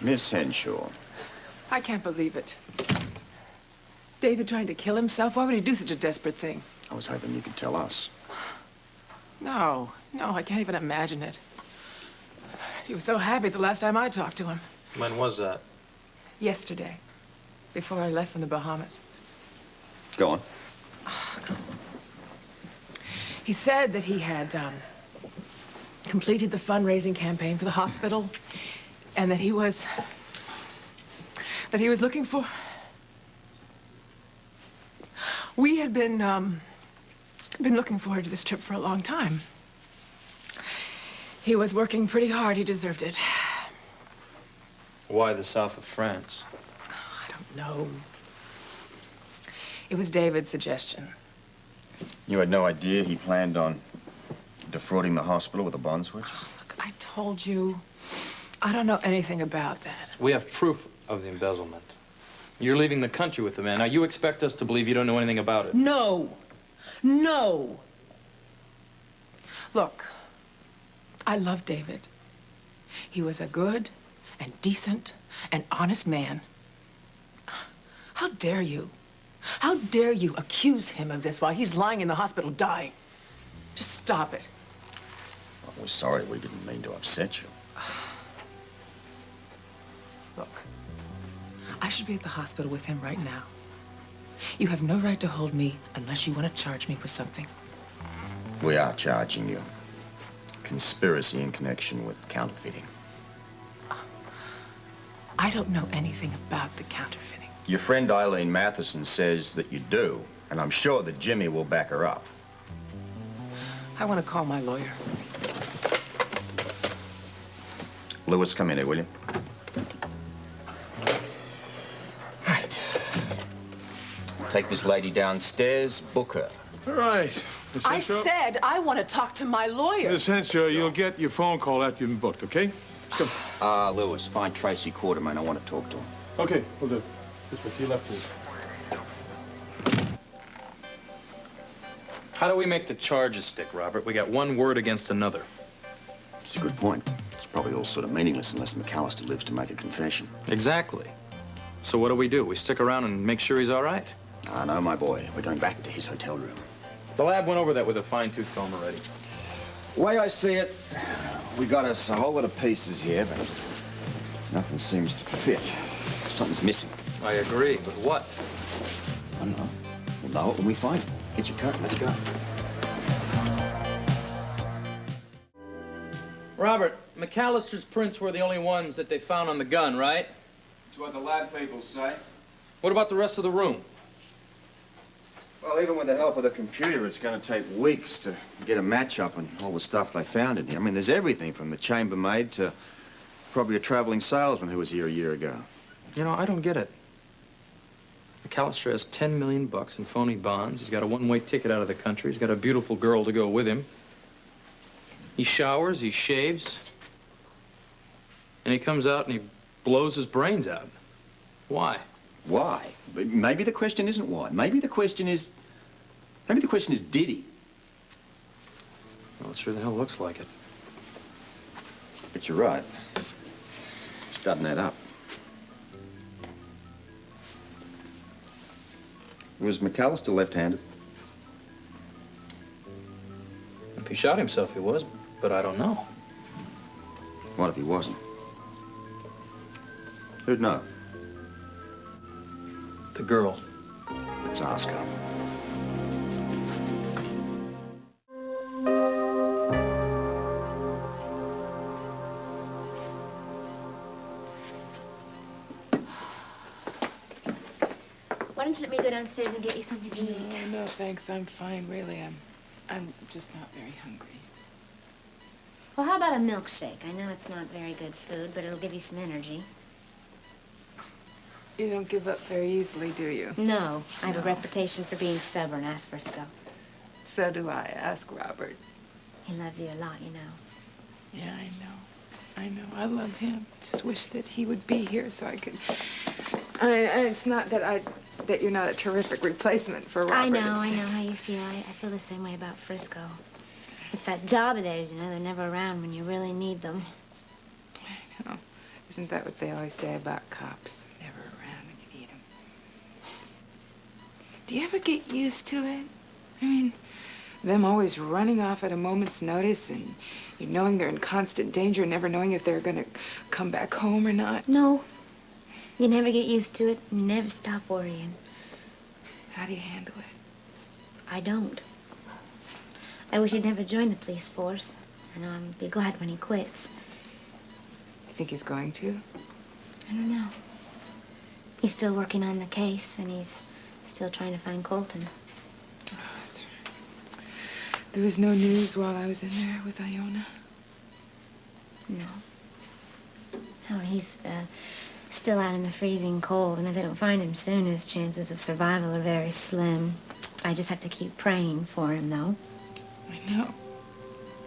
Miss Henshaw. I can't believe it. David trying to kill himself? Why would he do such a desperate thing? I was hoping you could tell us. No, I can't even imagine it. He was so happy the last time I talked to him. When was that? Yesterday, before I left from the Bahamas. Go on. He said that he had completed the fundraising campaign for the hospital, and that he was looking for... We had been looking forward to this trip for a long time. He was working pretty hard. He deserved it. Why the south of France? I don't know. It was David's suggestion. You had no idea he planned on defrauding the hospital with a bond switch? Oh, look, I told you. I don't know anything about that. We have proof of the embezzlement. You're leaving the country with the man. Now, you expect us to believe you don't know anything about it. No. Look, I love David. He was a good and decent and honest man. How dare you? How dare you accuse him of this while he's lying in the hospital dying? Just stop it. Well, we're sorry. We didn't mean to upset you. Look, I should be at the hospital with him right now. You have no right to hold me unless you want to charge me with something. We are charging you. Conspiracy in connection with counterfeiting. I don't know anything about the counterfeiting. Your friend Eileen Matheson says that you do, and I'm sure that Jimmy will back her up. I want to call my lawyer. Lewis, come in here, will you? Right. Take this lady downstairs, book her. All right. Miss I Henshaw. said I want to talk to my lawyer. Miss Henshaw, you'll get your phone call after you've been booked, okay? Let's go. Lewis, find Tracy Quarterman. I want to talk to him. Okay, we'll do. This way, to your left, please. How do we make the charges stick, Robert? We got one word against another. It's a good point. It's probably all sort of meaningless unless McAllister lives to make a confession. Exactly. So what do? We stick around and make sure he's all right? No, my boy. We're going back to his hotel room. The lab went over that with a fine-tooth comb already. The way I see it, we got us a whole lot of pieces here, but nothing seems to fit. Something's missing. I agree, but what? I don't know. We'll know it when we find it. Get your coat, let's go. Robert, McAllister's prints were the only ones that they found on the gun, right? That's what the lab people say. What about the rest of the room? Well, even with the help of the computer, it's going to take weeks to get a match-up on all the stuff they found in here. I mean, there's everything from the chambermaid to probably a traveling salesman who was here a year ago. You know, I don't get it. McAllister has $10 million in phony bonds. He's got a one-way ticket out of the country. He's got a beautiful girl to go with him. He showers, he shaves, and he comes out and he blows his brains out. Why? Why? Maybe the question isn't why. Maybe the question is did he? Well, it sure the hell looks like it. But you're right. It's doesn't add up. Was McAllister left-handed? If he shot himself, he was, but I don't know. What if he wasn't? Who'd know? The girl. Let's ask her. Why don't you let me go downstairs and get you something to eat? No, thanks. I'm fine, really. I'm just not very hungry. Well, how about a milkshake? I know it's not very good food, but it'll give you some energy. You don't give up very easily, do you? No, I have a reputation for being stubborn. Ask Frisco. So do I. Ask Robert. He loves you a lot, you know. Yeah, I know. I love him. Just wish that he would be here so I could... it's not that that you're not a terrific replacement for Robert. I know how you feel. I feel the same way about Frisco. It's that job of theirs, you know. They're never around when you really need them. You know, Isn't that what they always say about cops? Never around when you need them. Do you ever get used to it? I mean, them always running off at a moment's notice and you knowing they're in constant danger and never knowing if they're gonna come back home or not. No. You never get used to it. You never stop worrying. How do you handle it? I don't. I wish he'd never joined the police force. And I'll be glad when he quits. You think he's going to? I don't know. He's still working on the case, and he's still trying to find Colton. Oh, that's right. There was no news while I was in there with Iona? No. No, he's still out in the freezing cold, and if they don't find him soon, his chances of survival are very slim. I just have to keep praying for him, though. I know.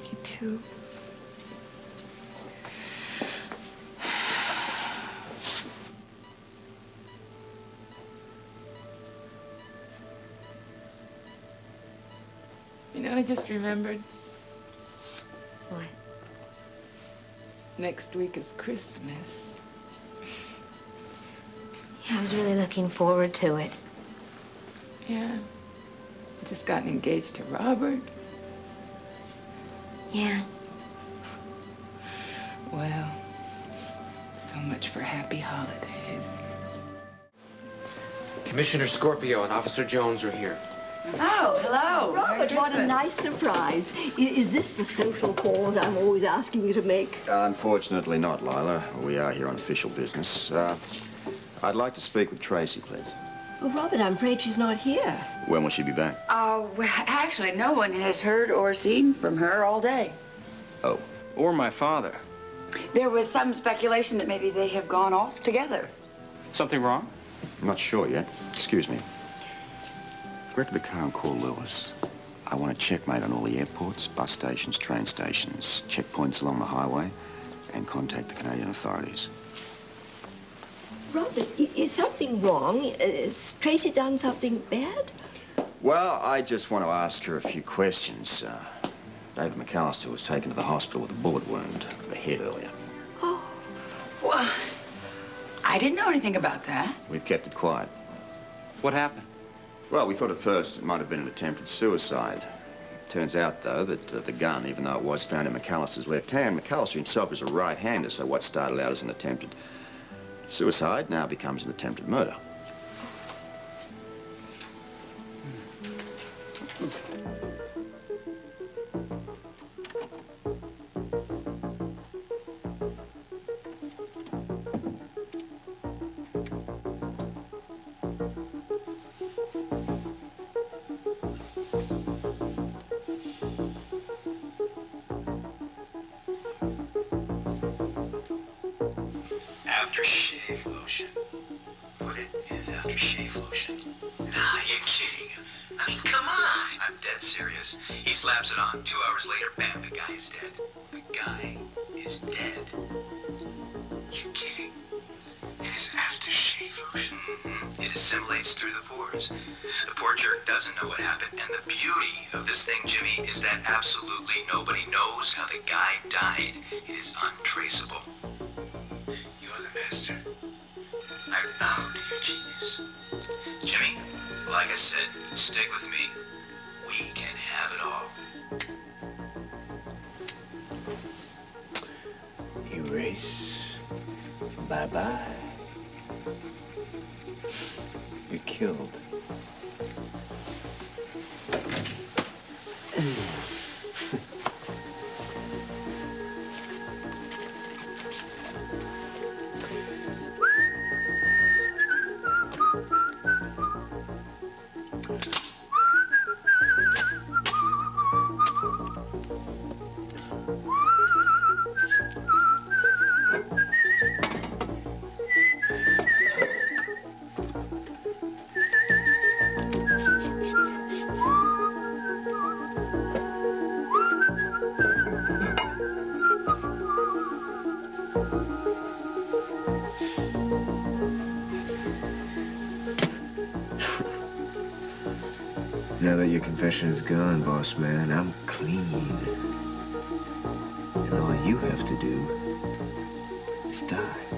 Me too. You know, I just remembered. What? Next week is Christmas. Yeah, I was really looking forward to it. Yeah. I just gotten engaged to Robert. Yeah. Well, so much for happy holidays. Commissioner Scorpio and Officer Jones are here. Oh, hello. Robert, what a nice surprise. Is this the social call that I'm always asking you to make? Unfortunately not, Lila. We are here on official business. I'd like to speak with Tracy, please. Oh, Robert, I'm afraid she's not here. When will she be back? Well, actually, no one has heard or seen from her all day. Oh. Or my father. There was some speculation that maybe they have gone off together. Something wrong? I'm not sure yet. Excuse me. Get to the car and call Lewis. I want a checkmate on all the airports, bus stations, train stations, checkpoints along the highway, and contact the Canadian authorities. Robert, is something wrong? Has Tracy done something bad? Well, I just want to ask her a few questions. David McAllister was taken to the hospital with a bullet wound to the head earlier. Oh. Well, I didn't know anything about that. We've kept it quiet. What happened? Well, we thought at first it might have been an attempted suicide. Turns out, though, that the gun, even though it was found in McAllister's left hand, McAllister himself is a right-hander, so what started out as an attempted suicide now becomes an attempted murder. Aftershave lotion. What it is aftershave lotion? Nah, you're kidding. I mean, come on. I'm dead serious. He slaps it on. 2 hours later, bam, the guy is dead. The guy is dead. You're kidding. It is aftershave lotion. Mm-hmm. It assimilates through the pores. The poor jerk doesn't know what happened. And the beauty of this thing, Jimmy, is that absolutely nobody knows how the guy died. It is untraceable. You're the master. I bow to your genius. Jimmy, like I said, stick with me. We can have it all. Erase. Bye-bye. You're killed. Now that your confession is gone, boss man, I'm clean. And all you have to do has died.